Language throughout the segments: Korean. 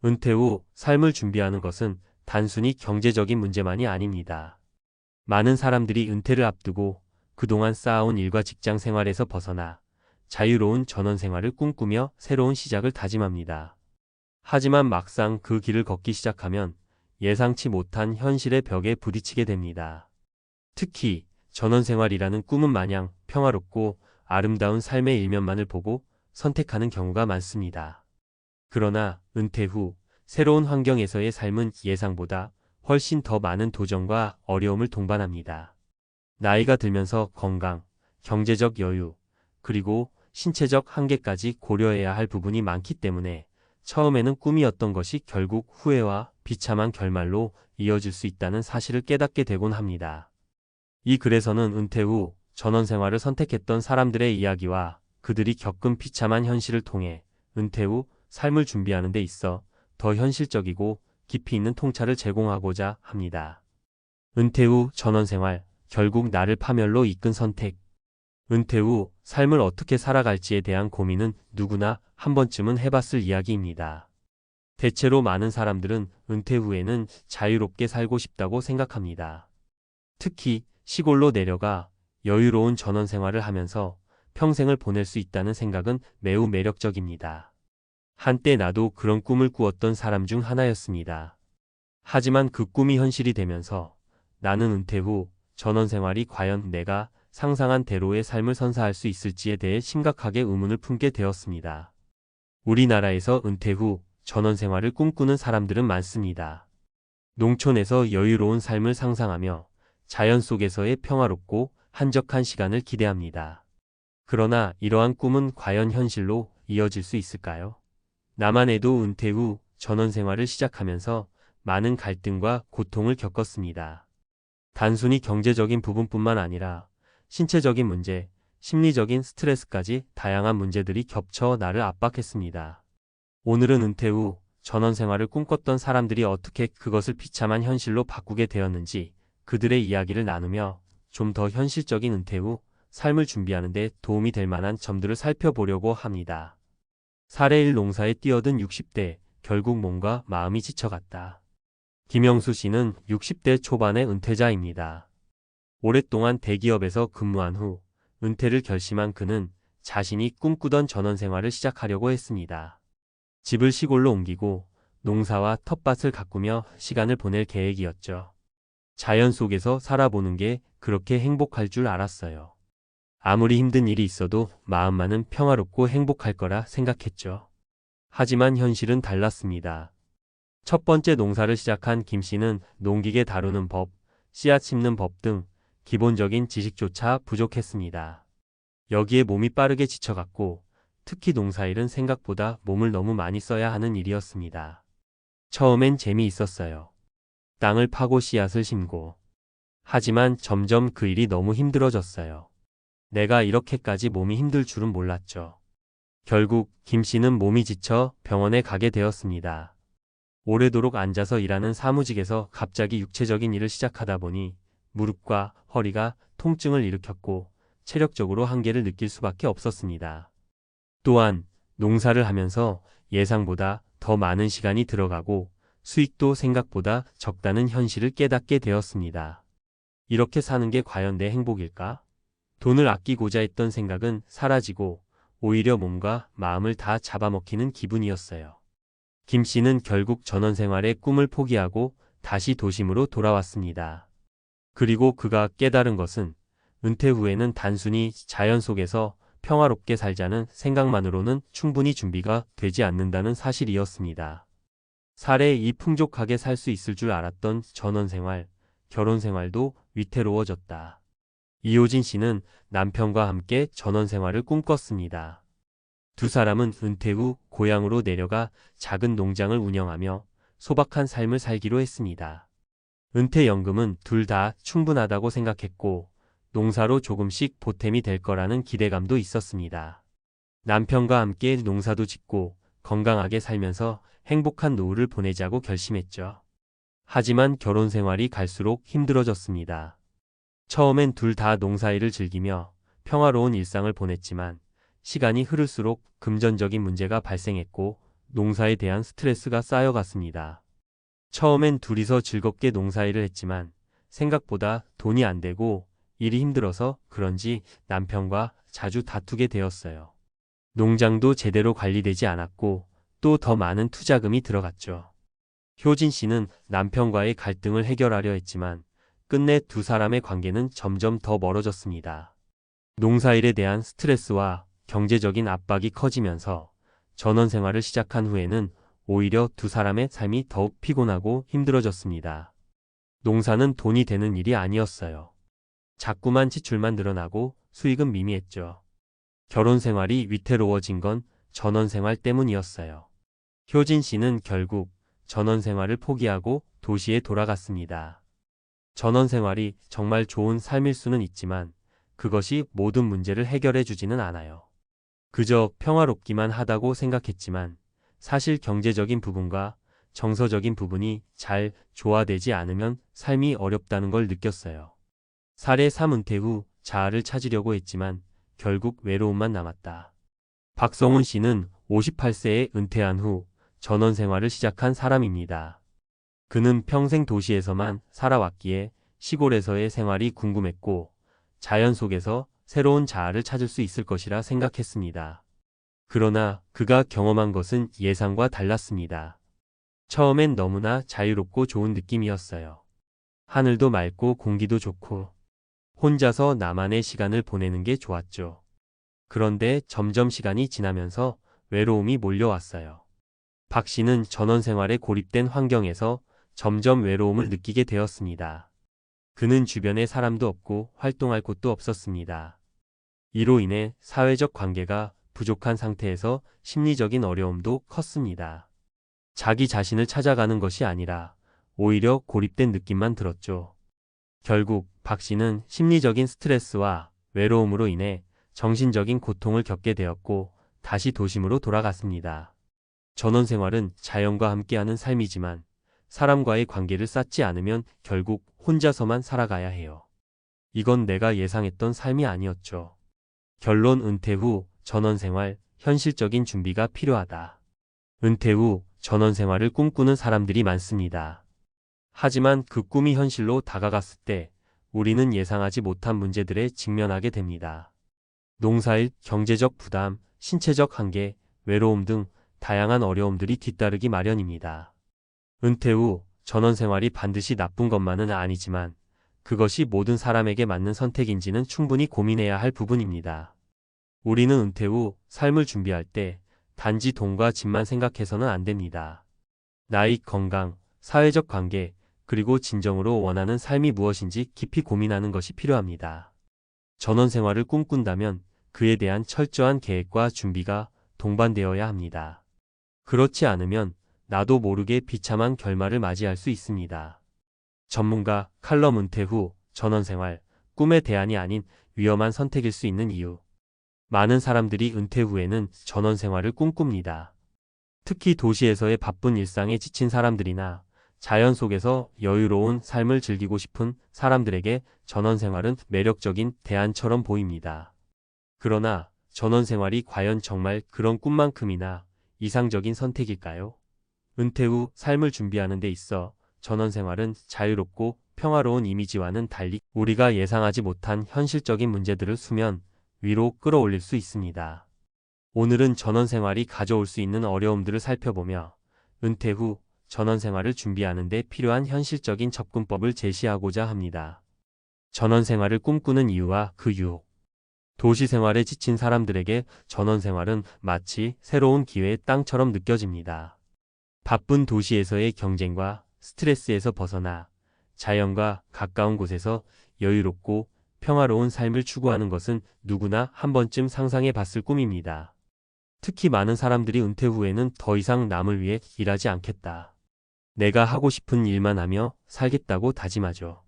은퇴 후 삶을 준비하는 것은 단순히 경제적인 문제만이 아닙니다. 많은 사람들이 은퇴를 앞두고 그동안 쌓아온 일과 직장 생활에서 벗어나 자유로운 전원 생활을 꿈꾸며 새로운 시작을 다짐합니다. 하지만 막상 그 길을 걷기 시작하면 예상치 못한 현실의 벽에 부딪히게 됩니다. 특히 전원 생활이라는 꿈은 마냥 평화롭고 아름다운 삶의 일면만을 보고 선택하는 경우가 많습니다. 그러나 은퇴 후 새로운 환경에서의 삶은 예상보다 훨씬 더 많은 도전과 어려움을 동반합니다. 나이가 들면서 건강, 경제적 여유, 그리고 신체적 한계까지 고려해야 할 부분이 많기 때문에 처음에는 꿈이었던 것이 결국 후회와 비참한 결말로 이어질 수 있다는 사실을 깨닫게 되곤 합니다. 이 글에서는 은퇴 후 전원 생활을 선택했던 사람들의 이야기와 그들이 겪은 비참한 현실을 통해 은퇴 후 삶을 준비하는 데 있어 더 현실적이고 깊이 있는 통찰을 제공하고자 합니다. 은퇴 후 전원 생활, 결국 나를 파멸로 이끈 선택. 은퇴 후 삶을 어떻게 살아갈지에 대한 고민은 누구나 한 번쯤은 해봤을 이야기입니다. 대체로 많은 사람들은 은퇴 후에는 자유롭게 살고 싶다고 생각합니다. 특히 시골로 내려가 여유로운 전원 생활을 하면서 평생을 보낼 수 있다는 생각은 매우 매력적입니다. 한때 나도 그런 꿈을 꾸었던 사람 중 하나였습니다. 하지만 그 꿈이 현실이 되면서 나는 은퇴 후 전원 생활이 과연 내가 상상한 대로의 삶을 선사할 수 있을지에 대해 심각하게 의문을 품게 되었습니다. 우리나라에서 은퇴 후 전원 생활을 꿈꾸는 사람들은 많습니다. 농촌에서 여유로운 삶을 상상하며 자연 속에서의 평화롭고 한적한 시간을 기대합니다. 그러나 이러한 꿈은 과연 현실로 이어질 수 있을까요? 나만 해도 은퇴 후 전원 생활을 시작하면서 많은 갈등과 고통을 겪었습니다. 단순히 경제적인 부분뿐만 아니라 신체적인 문제, 심리적인 스트레스까지 다양한 문제들이 겹쳐 나를 압박했습니다. 오늘은 은퇴 후 전원 생활을 꿈꿨던 사람들이 어떻게 그것을 비참한 현실로 바꾸게 되었는지 그들의 이야기를 나누며 좀 더 현실적인 은퇴 후 삶을 준비하는 데 도움이 될 만한 점들을 살펴보려고 합니다. 사례 1 농사에 뛰어든 60대, 결국 몸과 마음이 지쳐갔다. 김영수 씨는 60대 초반의 은퇴자입니다. 오랫동안 대기업에서 근무한 후 은퇴를 결심한 그는 자신이 꿈꾸던 전원 생활을 시작하려고 했습니다. 집을 시골로 옮기고 농사와 텃밭을 가꾸며 시간을 보낼 계획이었죠. 자연 속에서 살아보는 게 그렇게 행복할 줄 알았어요. 아무리 힘든 일이 있어도 마음만은 평화롭고 행복할 거라 생각했죠. 하지만 현실은 달랐습니다. 첫 번째 농사를 시작한 김 씨는 농기계 다루는 법, 씨앗 심는 법 등 기본적인 지식조차 부족했습니다. 여기에 몸이 빠르게 지쳐갔고 특히 농사일은 생각보다 몸을 너무 많이 써야 하는 일이었습니다. 처음엔 재미있었어요. 땅을 파고 씨앗을 심고. 하지만 점점 그 일이 너무 힘들어졌어요. 내가 이렇게까지 몸이 힘들 줄은 몰랐죠. 결국 김 씨는 몸이 지쳐 병원에 가게 되었습니다. 오래도록 앉아서 일하는 사무직에서 갑자기 육체적인 일을 시작하다 보니 무릎과 허리가 통증을 일으켰고 체력적으로 한계를 느낄 수밖에 없었습니다. 또한 농사를 하면서 예상보다 더 많은 시간이 들어가고 수익도 생각보다 적다는 현실을 깨닫게 되었습니다. 이렇게 사는 게 과연 내 행복일까? 돈을 아끼고자 했던 생각은 사라지고 오히려 몸과 마음을 다 잡아먹히는 기분이었어요. 김 씨는 결국 전원 생활의 꿈을 포기하고 다시 도심으로 돌아왔습니다. 그리고 그가 깨달은 것은 은퇴 후에는 단순히 자연 속에서 평화롭게 살자는 생각만으로는 충분히 준비가 되지 않는다는 사실이었습니다. 사례 2 풍족하게 살 수 있을 줄 알았던 전원 생활, 결혼 생활도 위태로워졌다. 이효진 씨는 남편과 함께 전원 생활을 꿈꿨습니다. 두 사람은 은퇴 후 고향으로 내려가 작은 농장을 운영하며 소박한 삶을 살기로 했습니다. 은퇴연금은 둘 다 충분하다고 생각했고 농사로 조금씩 보탬이 될 거라는 기대감도 있었습니다. 남편과 함께 농사도 짓고 건강하게 살면서 행복한 노후를 보내자고 결심했죠. 하지만 결혼 생활이 갈수록 힘들어졌습니다. 처음엔 둘 다 농사일을 즐기며 평화로운 일상을 보냈지만 시간이 흐를수록 금전적인 문제가 발생했고 농사에 대한 스트레스가 쌓여갔습니다. 처음엔 둘이서 즐겁게 농사일을 했지만 생각보다 돈이 안 되고 일이 힘들어서 그런지 남편과 자주 다투게 되었어요. 농장도 제대로 관리되지 않았고 또 더 많은 투자금이 들어갔죠. 효진 씨는 남편과의 갈등을 해결하려 했지만 끝내 두 사람의 관계는 점점 더 멀어졌습니다. 농사일에 대한 스트레스와 경제적인 압박이 커지면서 전원 생활을 시작한 후에는 오히려 두 사람의 삶이 더욱 피곤하고 힘들어졌습니다. 농사는 돈이 되는 일이 아니었어요. 자꾸만 지출만 늘어나고 수익은 미미했죠. 결혼 생활이 위태로워진 건 전원 생활 때문이었어요. 효진 씨는 결국 전원 생활을 포기하고 도시에 돌아갔습니다. 전원 생활이 정말 좋은 삶일 수는 있지만 그것이 모든 문제를 해결해 주지는 않아요. 그저 평화롭기만 하다고 생각했지만 사실 경제적인 부분과 정서적인 부분이 잘 조화되지 않으면 삶이 어렵다는 걸 느꼈어요. 사례 3 은퇴 후 자아를 찾으려고 했지만 결국 외로움만 남았다. 박성훈 씨는 58세에 은퇴한 후 전원 생활을 시작한 사람입니다. 그는 평생 도시에서만 살아왔기에 시골에서의 생활이 궁금했고 자연 속에서 새로운 자아를 찾을 수 있을 것이라 생각했습니다. 그러나 그가 경험한 것은 예상과 달랐습니다. 처음엔 너무나 자유롭고 좋은 느낌이었어요. 하늘도 맑고 공기도 좋고 혼자서 나만의 시간을 보내는 게 좋았죠. 그런데 점점 시간이 지나면서 외로움이 몰려왔어요. 박 씨는 전원 생활에 고립된 환경에서 점점 외로움을 느끼게 되었습니다. 그는 주변에 사람도 없고 활동할 곳도 없었습니다. 이로 인해 사회적 관계가 부족한 상태에서 심리적인 어려움도 컸습니다. 자기 자신을 찾아가는 것이 아니라 오히려 고립된 느낌만 들었죠. 결국 박 씨는 심리적인 스트레스와 외로움으로 인해 정신적인 고통을 겪게 되었고 다시 도심으로 돌아갔습니다. 전원 생활은 자연과 함께하는 삶이지만 사람과의 관계를 쌓지 않으면 결국 혼자서만 살아가야 해요. 이건 내가 예상했던 삶이 아니었죠. 결론 은퇴 후 전원 생활, 현실적인 준비가 필요하다. 은퇴 후 전원 생활을 꿈꾸는 사람들이 많습니다. 하지만 그 꿈이 현실로 다가갔을 때 우리는 예상하지 못한 문제들에 직면하게 됩니다. 농사일, 경제적 부담, 신체적 한계, 외로움 등 다양한 어려움들이 뒤따르기 마련입니다. 은퇴 후 전원 생활이 반드시 나쁜 것만은 아니지만 그것이 모든 사람에게 맞는 선택인지는 충분히 고민해야 할 부분입니다. 우리는 은퇴 후 삶을 준비할 때 단지 돈과 집만 생각해서는 안 됩니다. 나이, 건강, 사회적 관계, 그리고 진정으로 원하는 삶이 무엇인지 깊이 고민하는 것이 필요합니다. 전원 생활을 꿈꾼다면 그에 대한 철저한 계획과 준비가 동반되어야 합니다. 그렇지 않으면 나도 모르게 비참한 결말을 맞이할 수 있습니다. 전문가 칼럼 은퇴 후 전원 생활, 꿈의 대안이 아닌 위험한 선택일 수 있는 이유. 많은 사람들이 은퇴 후에는 전원 생활을 꿈꿉니다. 특히 도시에서의 바쁜 일상에 지친 사람들이나 자연 속에서 여유로운 삶을 즐기고 싶은 사람들에게 전원 생활은 매력적인 대안처럼 보입니다. 그러나 전원 생활이 과연 정말 그런 꿈만큼이나 이상적인 선택일까요? 은퇴 후 삶을 준비하는 데 있어 전원 생활은 자유롭고 평화로운 이미지와는 달리 우리가 예상하지 못한 현실적인 문제들을 수면 위로 끌어올릴 수 있습니다. 오늘은 전원 생활이 가져올 수 있는 어려움들을 살펴보며 은퇴 후 전원 생활을 준비하는 데 필요한 현실적인 접근법을 제시하고자 합니다. 전원 생활을 꿈꾸는 이유와 그 유혹. 도시 생활에 지친 사람들에게 전원 생활은 마치 새로운 기회의 땅처럼 느껴집니다. 바쁜 도시에서의 경쟁과 스트레스에서 벗어나 자연과 가까운 곳에서 여유롭고 평화로운 삶을 추구하는 것은 누구나 한 번쯤 상상해 봤을 꿈입니다. 특히 많은 사람들이 은퇴 후에는 더 이상 남을 위해 일하지 않겠다. 내가 하고 싶은 일만 하며 살겠다고 다짐하죠.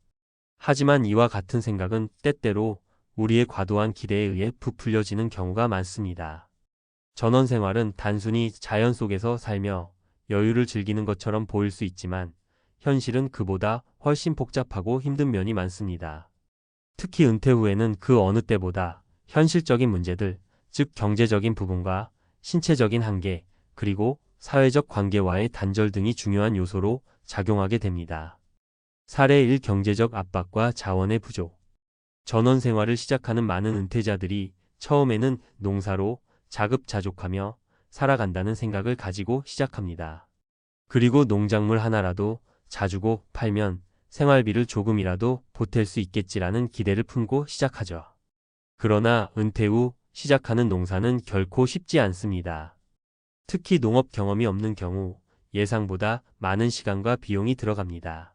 하지만 이와 같은 생각은 때때로 우리의 과도한 기대에 의해 부풀려지는 경우가 많습니다. 전원 생활은 단순히 자연 속에서 살며 여유를 즐기는 것처럼 보일 수 있지만 현실은 그보다 훨씬 복잡하고 힘든 면이 많습니다. 특히 은퇴 후에는 그 어느 때보다 현실적인 문제들, 즉 경제적인 부분과 신체적인 한계, 그리고 사회적 관계와의 단절 등이 중요한 요소로 작용하게 됩니다. 사례 1. 경제적 압박과 자원의 부족. 전원 생활을 시작하는 많은 은퇴자들이 처음에는 농사로 자급자족하며 살아간다는 생각을 가지고 시작합니다. 그리고 농작물 하나라도 자주고 팔면 생활비를 조금이라도 보탤 수 있겠지라는 기대를 품고 시작하죠. 그러나 은퇴 후 시작하는 농사는 결코 쉽지 않습니다. 특히 농업 경험이 없는 경우 예상보다 많은 시간과 비용이 들어갑니다.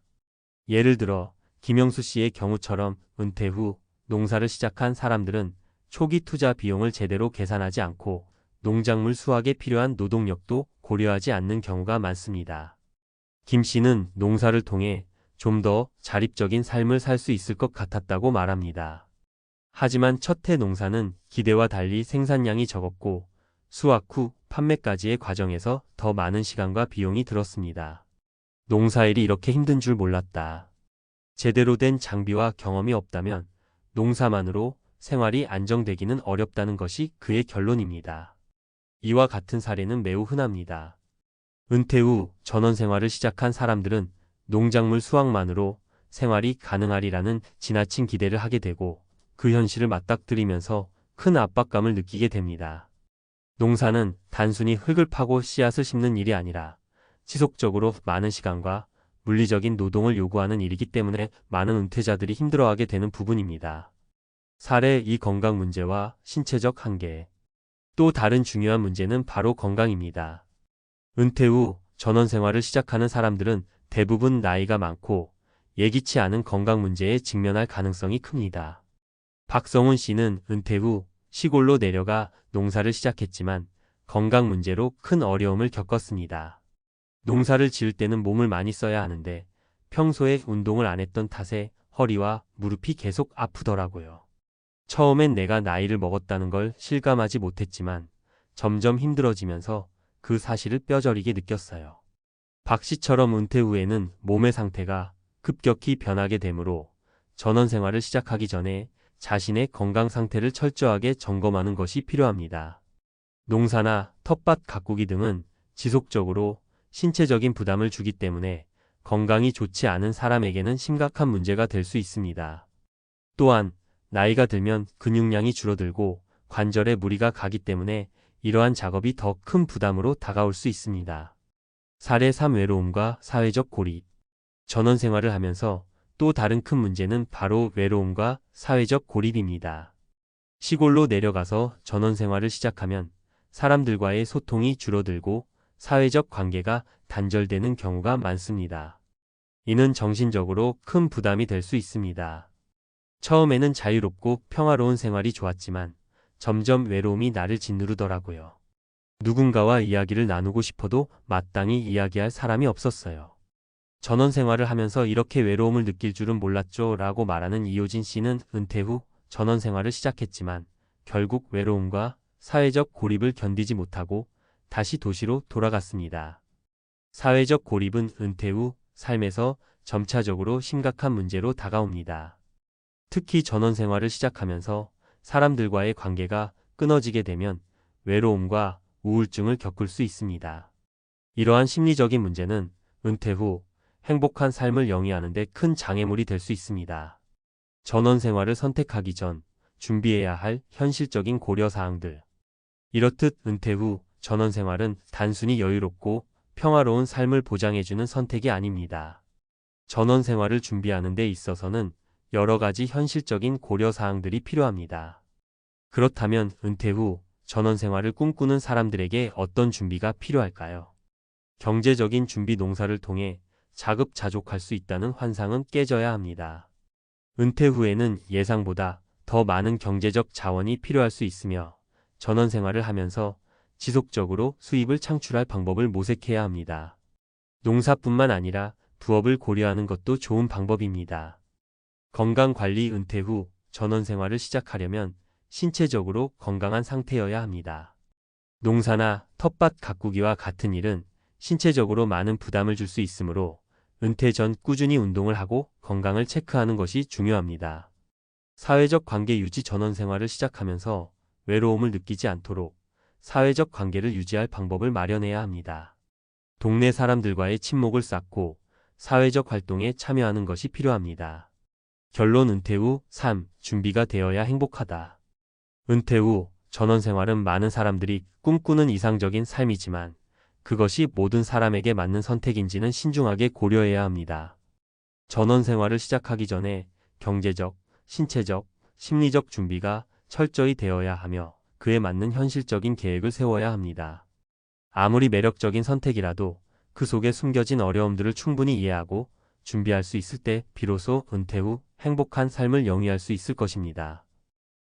예를 들어 김영수 씨의 경우처럼 은퇴 후 농사를 시작한 사람들은 초기 투자 비용을 제대로 계산하지 않고 농작물 수확에 필요한 노동력도 고려하지 않는 경우가 많습니다. 김 씨는 농사를 통해 좀 더 자립적인 삶을 살 수 있을 것 같았다고 말합니다. 하지만 첫 해 농사는 기대와 달리 생산량이 적었고 수확 후 판매까지의 과정에서 더 많은 시간과 비용이 들었습니다. 농사일이 이렇게 힘든 줄 몰랐다. 제대로 된 장비와 경험이 없다면 농사만으로 생활이 안정되기는 어렵다는 것이 그의 결론입니다. 이와 같은 사례는 매우 흔합니다. 은퇴 후 전원 생활을 시작한 사람들은 농작물 수확만으로 생활이 가능하리라는 지나친 기대를 하게 되고 그 현실을 맞닥뜨리면서 큰 압박감을 느끼게 됩니다. 농사는 단순히 흙을 파고 씨앗을 심는 일이 아니라 지속적으로 많은 시간과 물리적인 노동을 요구하는 일이기 때문에 많은 은퇴자들이 힘들어하게 되는 부분입니다. 사례 2. 건강 문제와 신체적 한계. 또 다른 중요한 문제는 바로 건강입니다. 은퇴 후 전원 생활을 시작하는 사람들은 대부분 나이가 많고 예기치 않은 건강 문제에 직면할 가능성이 큽니다. 박성훈 씨는 은퇴 후 시골로 내려가 농사를 시작했지만 건강 문제로 큰 어려움을 겪었습니다. 농사를 지을 때는 몸을 많이 써야 하는데 평소에 운동을 안 했던 탓에 허리와 무릎이 계속 아프더라고요. 처음엔 내가 나이를 먹었다는 걸 실감하지 못했지만 점점 힘들어지면서 그 사실을 뼈저리게 느꼈어요. 박 씨처럼 은퇴 후에는 몸의 상태가 급격히 변하게 되므로 전원 생활을 시작하기 전에 자신의 건강 상태를 철저하게 점검하는 것이 필요합니다. 농사나 텃밭 가꾸기 등은 지속적으로 신체적인 부담을 주기 때문에 건강이 좋지 않은 사람에게는 심각한 문제가 될 수 있습니다. 또한 나이가 들면 근육량이 줄어들고 관절에 무리가 가기 때문에 이러한 작업이 더 큰 부담으로 다가올 수 있습니다. 사례 3. 외로움과 사회적 고립. 전원 생활을 하면서 또 다른 큰 문제는 바로 외로움과 사회적 고립입니다. 시골로 내려가서 전원 생활을 시작하면 사람들과의 소통이 줄어들고 사회적 관계가 단절되는 경우가 많습니다. 이는 정신적으로 큰 부담이 될 수 있습니다. 처음에는 자유롭고 평화로운 생활이 좋았지만 점점 외로움이 나를 짓누르더라고요. 누군가와 이야기를 나누고 싶어도 마땅히 이야기할 사람이 없었어요. 전원 생활을 하면서 이렇게 외로움을 느낄 줄은 몰랐죠 라고 말하는 이효진 씨는 은퇴 후 전원 생활을 시작했지만 결국 외로움과 사회적 고립을 견디지 못하고 다시 도시로 돌아갔습니다. 사회적 고립은 은퇴 후 삶에서 점차적으로 심각한 문제로 다가옵니다. 특히 전원 생활을 시작하면서 사람들과의 관계가 끊어지게 되면 외로움과 우울증을 겪을 수 있습니다. 이러한 심리적인 문제는 은퇴 후 행복한 삶을 영위하는 데 큰 장애물이 될 수 있습니다. 전원 생활을 선택하기 전 준비해야 할 현실적인 고려사항들. 이렇듯 은퇴 후 전원 생활은 단순히 여유롭고 평화로운 삶을 보장해주는 선택이 아닙니다. 전원 생활을 준비하는 데 있어서는 여러 가지 현실적인 고려사항들이 필요합니다. 그렇다면 은퇴 후 전원 생활을 꿈꾸는 사람들에게 어떤 준비가 필요할까요? 경제적인 준비. 농사를 통해 자급자족할 수 있다는 환상은 깨져야 합니다. 은퇴 후에는 예상보다 더 많은 경제적 자원이 필요할 수 있으며 전원 생활을 하면서 지속적으로 수입을 창출할 방법을 모색해야 합니다. 농사뿐만 아니라 부업을 고려하는 것도 좋은 방법입니다. 건강관리. 은퇴 후 전원 생활을 시작하려면 신체적으로 건강한 상태여야 합니다. 농사나 텃밭 가꾸기와 같은 일은 신체적으로 많은 부담을 줄 수 있으므로 은퇴 전 꾸준히 운동을 하고 건강을 체크하는 것이 중요합니다. 사회적 관계 유지. 전원 생활을 시작하면서 외로움을 느끼지 않도록 사회적 관계를 유지할 방법을 마련해야 합니다. 동네 사람들과의 친목을 쌓고 사회적 활동에 참여하는 것이 필요합니다. 결론 은퇴 후 삶, 준비가 되어야 행복하다. 은퇴 후 전원생활은 많은 사람들이 꿈꾸는 이상적인 삶이지만 그것이 모든 사람에게 맞는 선택인지는 신중하게 고려해야 합니다. 전원생활을 시작하기 전에 경제적, 신체적, 심리적 준비가 철저히 되어야 하며 그에 맞는 현실적인 계획을 세워야 합니다. 아무리 매력적인 선택이라도 그 속에 숨겨진 어려움들을 충분히 이해하고 준비할 수 있을 때 비로소 은퇴 후 행복한 삶을 영위할 수 있을 것입니다.